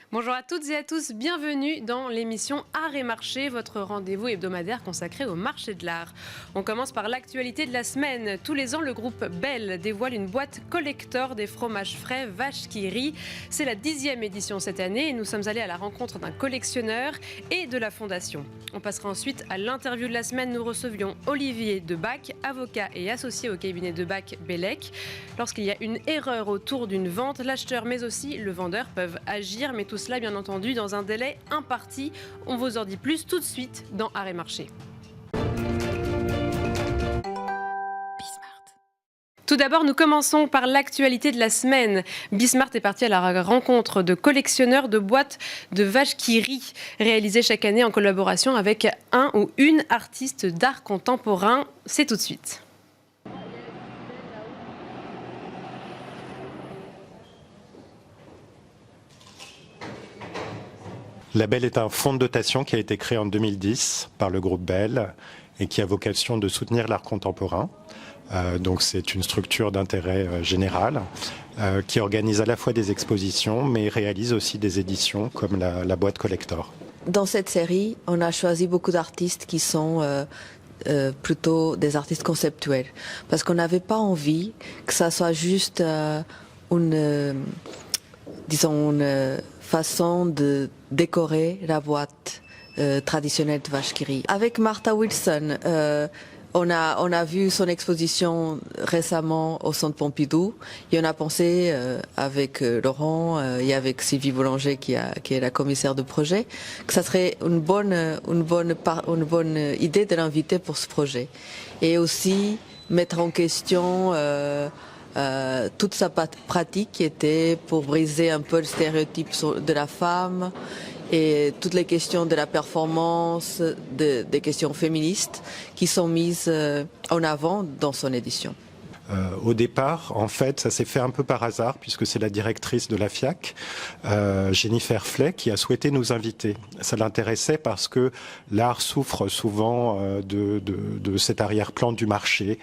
Bonjour à toutes et à tous, bienvenue dans l'émission Art et Marché, votre rendez-vous hebdomadaire consacré au marché de l'art. On commence par l'actualité de la semaine. Tous les ans, le groupe Bell dévoile une boîte collector des fromages frais Vache qui rit. C'est la 10e édition cette année et nous sommes allés à la rencontre d'un collectionneur et de la fondation. On passera ensuite à l'interview de la semaine. Nous recevions Olivier Debac, avocat et associé au cabinet Debac Bellec. Lorsqu'il y a une erreur autour d'une vente, l'acheteur mais aussi le vendeur peuvent agir, mais tout cela bien entendu dans un délai imparti. On vous en dit plus tout de suite dans Art et Marché. Tout d'abord, nous commençons par l'actualité de la semaine. Bismart est parti à la rencontre de collectionneurs de boîtes de vaches qui rient, réalisées chaque année en collaboration avec un ou une artiste d'art contemporain. C'est tout de suite. La Bell est un fonds de dotation qui a été créé en 2010 par le groupe Bell et qui a vocation de soutenir l'art contemporain. Donc c'est une structure d'intérêt général qui organise à la fois des expositions mais réalise aussi des éditions comme la boîte collector. Dans cette série, on a choisi beaucoup d'artistes qui sont plutôt des artistes conceptuels parce qu'on n'avait pas envie que ça soit juste une façon de décorer la boîte traditionnelle de vache qui rit. Avec Martha Wilson, on a vu son exposition récemment au Centre Pompidou et on a pensé avec Laurent et avec Sylvie Boulanger qui est la commissaire de projet que ça serait une bonne idée de l'inviter pour ce projet et aussi mettre en question toute sa pratique qui était pour briser un peu le stéréotype de la femme et toutes les questions de la performance, des questions féministes qui sont mises en avant dans son édition. Au départ, en fait, ça s'est fait un peu par hasard puisque c'est la directrice de la FIAC, Jennifer Flay, qui a souhaité nous inviter. Ça l'intéressait parce que l'art souffre souvent de cet arrière-plan du marché,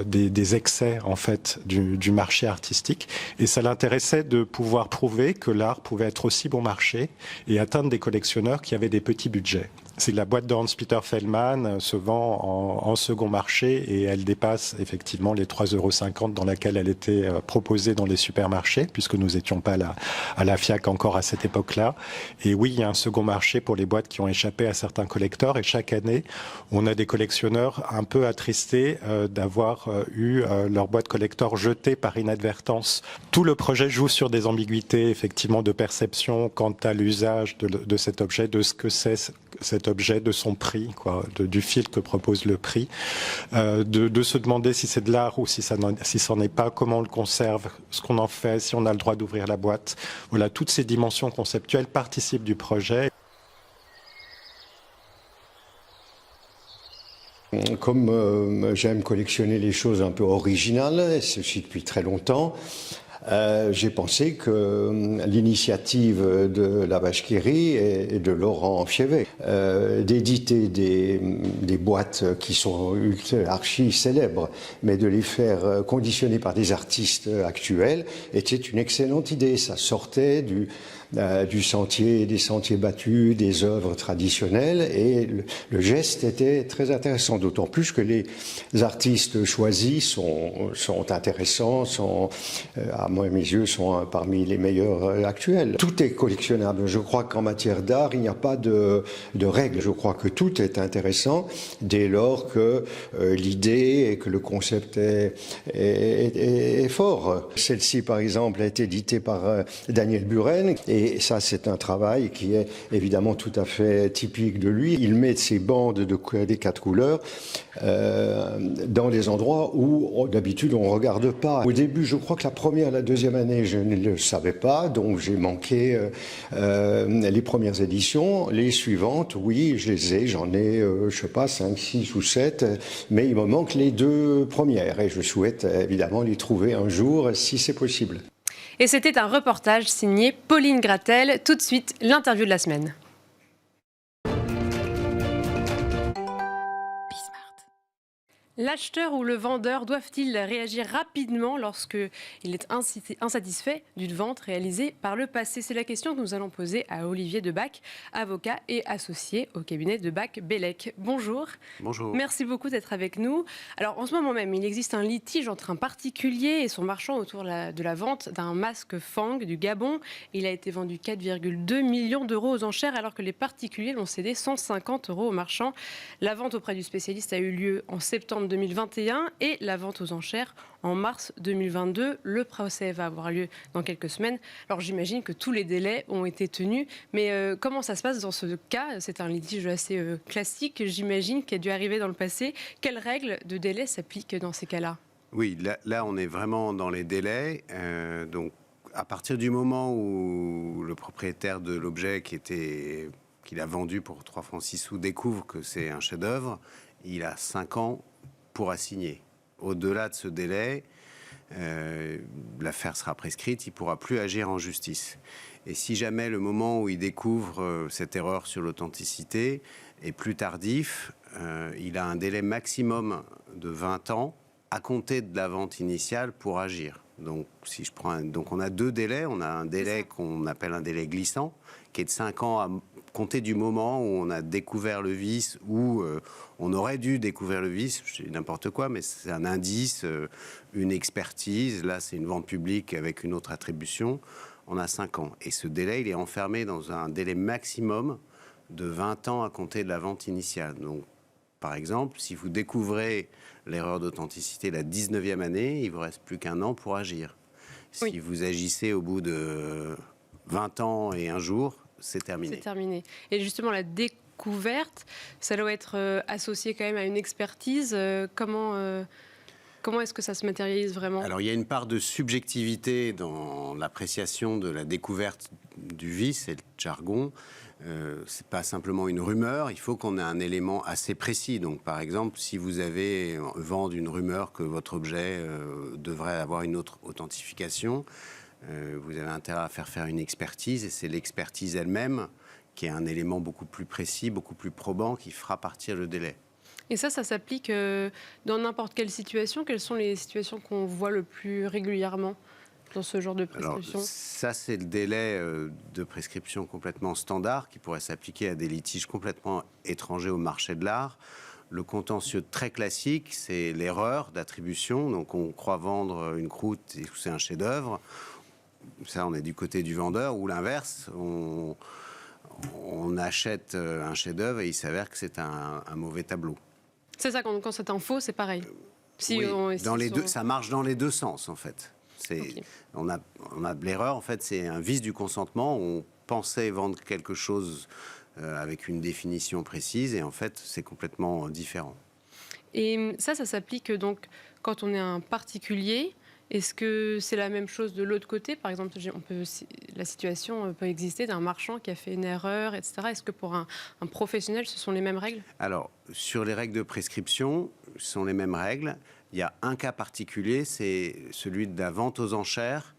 des excès en fait du marché artistique, et ça l'intéressait de pouvoir prouver que l'art pouvait être aussi bon marché et atteindre des collectionneurs qui avaient des petits budgets. C'est la boîte de Hans-Peter Feldman se vend en second marché et elle dépasse effectivement les 3,50 € dans laquelle elle était proposée dans les supermarchés, puisque nous n'étions pas à la FIAC encore à cette époque-là. Et oui, il y a un second marché pour les boîtes qui ont échappé à certains collecteurs. Et chaque année, on a des collectionneurs un peu attristés d'avoir eu leur boîte collector jetée par inadvertance. Tout le projet joue sur des ambiguïtés, effectivement, de perception quant à l'usage de cet objet, de ce que c'est cet objet, de son prix, du fil que propose le prix, de se demander si c'est de l'art ou si ça n'en est pas, comment on le conserve, ce qu'on en fait, si on a le droit d'ouvrir la boîte. Voilà, toutes ces dimensions conceptuelles participent du projet. Comme j'aime collectionner les choses un peu originales, et ceci depuis très longtemps, j'ai pensé que l'initiative de la Vache qui rit et de Laurent Fievet d'éditer des boîtes qui sont archi célèbres, mais de les faire conditionner par des artistes actuels était une excellente idée. Ça sortait des sentiers battus, des œuvres traditionnelles, et le geste était très intéressant, d'autant plus que les artistes choisis sont intéressants, à mes yeux, sont parmi les meilleurs actuels. Tout est collectionnable. Je crois qu'en matière d'art, il n'y a pas de règles. Je crois que tout est intéressant dès lors que l'idée et que le concept est fort. Celle-ci, par exemple, a été éditée par Daniel Buren, et ça, c'est un travail qui est évidemment tout à fait typique de lui. Il met ses bandes des 4 couleurs dans des endroits où d'habitude on ne regarde pas. Au début, je crois que la deuxième année, je ne le savais pas, donc j'ai manqué les premières éditions. Les suivantes, oui, je les ai, j'en ai, je sais pas, 5, 6 ou 7, mais il me manque les 2 premières et je souhaite évidemment les trouver un jour si c'est possible. Et c'était un reportage signé Pauline Gratel. Tout de suite, l'interview de la semaine. L'acheteur ou le vendeur doivent-ils réagir rapidement lorsqu'il est insatisfait d'une vente réalisée par le passé? C'est la question que nous allons poser à Olivier Debac, avocat et associé au cabinet Debac-Bellec. Bonjour. Bonjour. Merci beaucoup d'être avec nous. Alors en ce moment même, il existe un litige entre un particulier et son marchand autour de la vente d'un masque Fang du Gabon. Il a été vendu 4,2 millions d'euros aux enchères alors que les particuliers l'ont cédé 150 euros au marchand. La vente auprès du spécialiste a eu lieu en septembre 2021 et la vente aux enchères en mars 2022. Le procès va avoir lieu dans quelques semaines. Alors j'imagine que tous les délais ont été tenus, mais comment ça se passe dans ce cas? C'est un litige assez classique, j'imagine, qui a dû arriver dans le passé. Quelles règles de délai s'appliquent dans ces cas-là? Oui, là on est vraiment dans les délais. Donc à partir du moment où le propriétaire de l'objet qu'il a vendu pour 3 francs 6 sous découvre que c'est un chef-d'œuvre, il a 5 ans pour assigner. Au-delà de ce délai, l'affaire sera prescrite, il ne pourra plus agir en justice. Et si jamais le moment où il découvre cette erreur sur l'authenticité est plus tardif, il a un délai maximum de 20 ans à compter de la vente initiale pour agir. Donc, donc on a 2 délais. On a un délai qu'on appelle un délai glissant, qui est de 5 ans à compter du moment où on a découvert le vice, ou on aurait dû découvrir le vice, je dis n'importe quoi, mais c'est un indice, une expertise. Là, c'est une vente publique avec une autre attribution. On a 5 ans. Et ce délai, il est enfermé dans un délai maximum de 20 ans à compter de la vente initiale. Donc, par exemple, si vous découvrez l'erreur d'authenticité la 19e année, il ne vous reste plus qu'un an pour agir. Si Oui. vous agissez au bout de 20 ans et un jour, c'est terminé. C'est terminé. Et justement, la découverte, ça doit être associé quand même à une expertise. Comment est-ce que ça se matérialise vraiment? Alors, il y a une part de subjectivité dans l'appréciation de la découverte du vice, c'est le jargon. C'est pas simplement une rumeur, il faut qu'on ait un élément assez précis. Donc, par exemple, si vous avez vendu une rumeur que votre objet devrait avoir une autre authentification, vous avez intérêt à faire une expertise, et c'est l'expertise elle-même qui est un élément beaucoup plus précis, beaucoup plus probant, qui fera partir le délai. Et ça s'applique dans n'importe quelle situation? Quelles sont les situations qu'on voit le plus régulièrement dans ce genre de prescription? Alors, ça, c'est le délai de prescription complètement standard qui pourrait s'appliquer à des litiges complètement étrangers au marché de l'art. Le contentieux très classique, c'est l'erreur d'attribution. Donc, on croit vendre une croûte et c'est un chef-d'œuvre. Ça, on est du côté du vendeur. Ou l'inverse, on achète un chef-d'œuvre et il s'avère que c'est un mauvais tableau. C'est ça, quand c'est un faux, c'est pareil. Oui, ça marche dans les deux sens, en fait. Okay. On a l'erreur, en fait, c'est un vice du consentement. On pensait vendre quelque chose avec une définition précise, et en fait, c'est complètement différent. Et ça s'applique donc quand on est un particulier. Est-ce que c'est la même chose de l'autre côté? Par exemple, la situation peut exister d'un marchand qui a fait une erreur, etc. Est-ce que pour un professionnel, ce sont les mêmes règles? Alors, sur les règles de prescription, ce sont les mêmes règles. Il y a un cas particulier, c'est celui de la vente aux enchères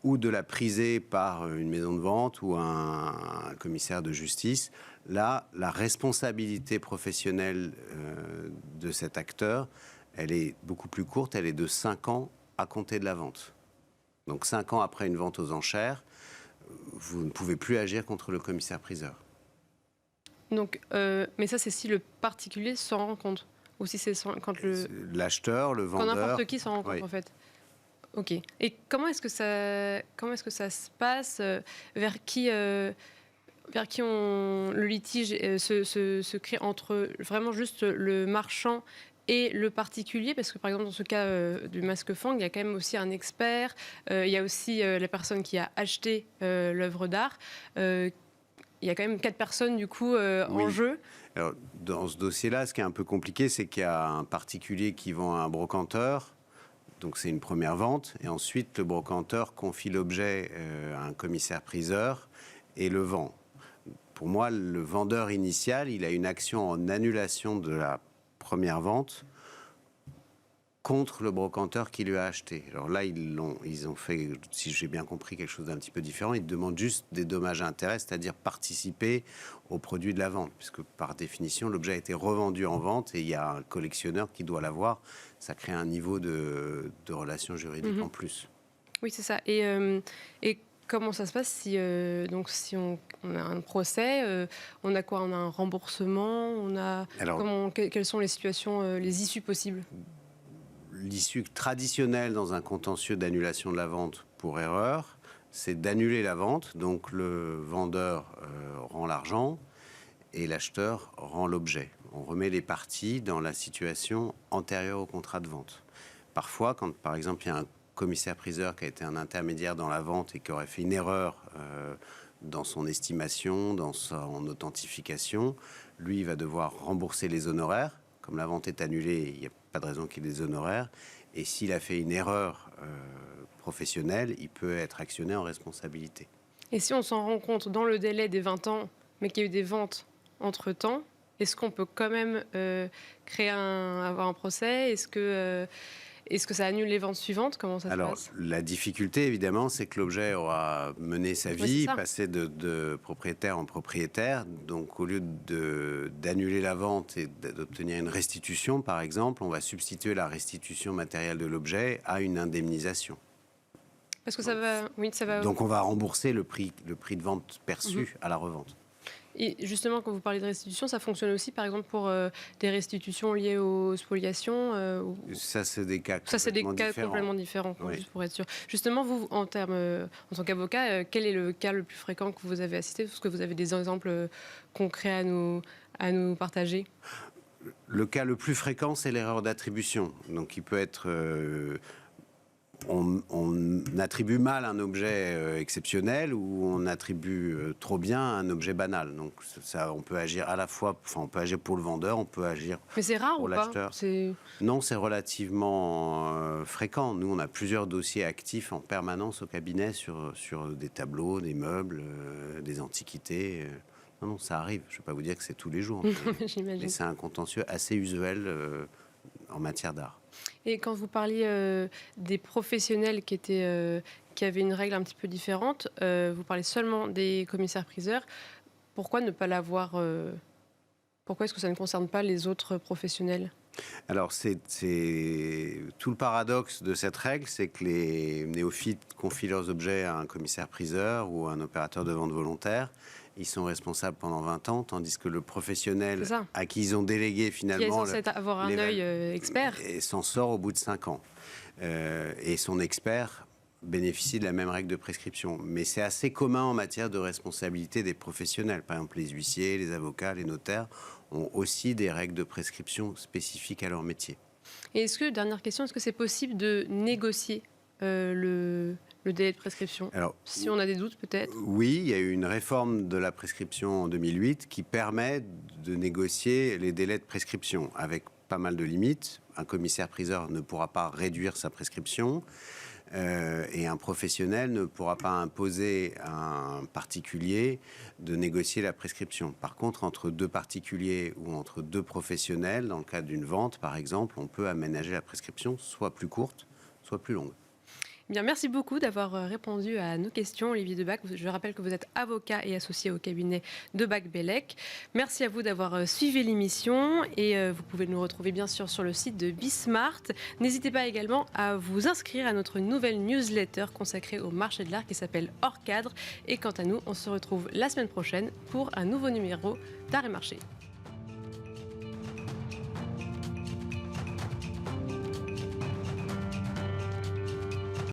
ou de la prisée par une maison de vente ou un commissaire de justice. Là, la responsabilité professionnelle de cet acteur, elle est beaucoup plus courte, elle est de 5 ans à compter de la vente. Donc 5 ans après une vente aux enchères, vous ne pouvez plus agir contre le commissaire-priseur. Donc, mais ça, c'est si le particulier s'en rend compte, ou si c'est quand l'acheteur, le vendeur... Quand n'importe qui s'en rend compte, oui. En fait. Ok. Et comment est-ce que ça se passe? Vers qui le litige se crée entre vraiment juste le marchand et le particulier? Parce que par exemple dans ce cas du masque Fang, il y a quand même aussi un expert, il y a aussi la personne qui a acheté l'œuvre d'art. Il y a quand même 4 personnes du coup en jeu. Alors, dans ce dossier-là, ce qui est un peu compliqué, c'est qu'il y a un particulier qui vend à un brocanteur. Donc c'est une première vente, et ensuite le brocanteur confie l'objet à un commissaire-priseur et le vend. Pour moi, le vendeur initial, il a une action en annulation de la première vente contre le brocanteur qui lui a acheté. Alors là, ils ont fait, si j'ai bien compris, quelque chose d'un petit peu différent. Ils demandent juste des dommages à intérêt, c'est-à-dire participer au produit de la vente, puisque par définition, l'objet a été revendu en vente et il y a un collectionneur qui doit l'avoir. Ça crée un niveau de relation juridique en plus. Oui, c'est ça. Et comment ça se passe si on a un procès, on a quoi? On a un remboursement, quelles sont les situations, les issues possibles? L'issue traditionnelle dans un contentieux d'annulation de la vente pour erreur, c'est d'annuler la vente. Donc le vendeur rend l'argent et l'acheteur rend l'objet. On remet les parties dans la situation antérieure au contrat de vente. Parfois, quand par exemple il y a un commissaire-priseur qui a été un intermédiaire dans la vente et qui aurait fait une erreur dans son estimation, dans son authentification, lui il va devoir rembourser les honoraires. Comme la vente est annulée, il n'y a pas de raison qu'il y ait des honoraires. Et s'il a fait une erreur professionnelle, il peut être actionné en responsabilité. Et si on s'en rend compte dans le délai des 20 ans, mais qu'il y a eu des ventes entre-temps, est-ce qu'on peut quand même avoir un procès? Est-ce que ça annule les ventes suivantes? Comment ça se passe? La difficulté, évidemment, c'est que l'objet aura mené sa vie, passé de propriétaire en propriétaire. Donc, au lieu d'annuler la vente et d'obtenir une restitution, par exemple, on va substituer la restitution matérielle de l'objet à une indemnisation. Parce que ça va... Donc, on va rembourser le prix de vente perçu à la revente. Et justement, quand vous parlez de restitution, ça fonctionne aussi, par exemple, pour des restitutions liées aux spoliations Ça, c'est des cas complètement différents, oui. Juste pour être sûr. Justement, vous, en tant qu'avocat, quel est le cas le plus fréquent que vous avez assisté? Est-ce que vous avez des exemples concrets à nous partager? Le cas le plus fréquent, c'est l'erreur d'attribution. Donc, il peut être... On attribue mal un objet exceptionnel ou on attribue trop bien un objet banal. Donc ça, on peut agir à la fois, on peut agir pour le vendeur, on peut agir Mais c'est rare pour l'acheteur. Non, c'est relativement fréquent. Nous, on a plusieurs dossiers actifs en permanence au cabinet sur des tableaux, des meubles, des antiquités. Non, ça arrive. Je ne vais pas vous dire que c'est tous les jours. Mais c'est un contentieux assez usuel en matière d'art. Et quand vous parliez des professionnels qui avaient une règle un petit peu différente, vous parlez seulement des commissaires-priseurs. Pourquoi ne pas l'avoir Pourquoi est-ce que ça ne concerne pas les autres professionnels? Alors, c'est tout le paradoxe de cette règle, c'est que les néophytes confient leurs objets à un commissaire-priseur ou à un opérateur de vente volontaire. Ils sont responsables pendant 20 ans, tandis que le professionnel à qui ils ont délégué finalement... Qui est censé avoir un œil expert. Et s'en sort au bout de 5 ans. Et son expert bénéficie de la même règle de prescription. Mais c'est assez commun en matière de responsabilité des professionnels. Par exemple, les huissiers, les avocats, les notaires ont aussi des règles de prescription spécifiques à leur métier. Et dernière question, est-ce que c'est possible de négocier le délai de prescription? Alors, si on a des doutes, peut-être? Oui, il y a eu une réforme de la prescription en 2008 qui permet de négocier les délais de prescription avec pas mal de limites. Un commissaire-priseur ne pourra pas réduire sa prescription et un professionnel ne pourra pas imposer à un particulier de négocier la prescription. Par contre, entre deux particuliers ou entre deux professionnels, dans le cadre d'une vente, par exemple, on peut aménager la prescription soit plus courte, soit plus longue. Bien, merci beaucoup d'avoir répondu à nos questions, Olivier Debac. Je rappelle que vous êtes avocat et associé au cabinet Debac-Bellec. Merci à vous d'avoir suivi l'émission et vous pouvez nous retrouver bien sûr sur le site de Bismart. N'hésitez pas également à vous inscrire à notre nouvelle newsletter consacrée au marché de l'art qui s'appelle Hors Cadre. Et quant à nous, on se retrouve la semaine prochaine pour un nouveau numéro d'Art et Marché.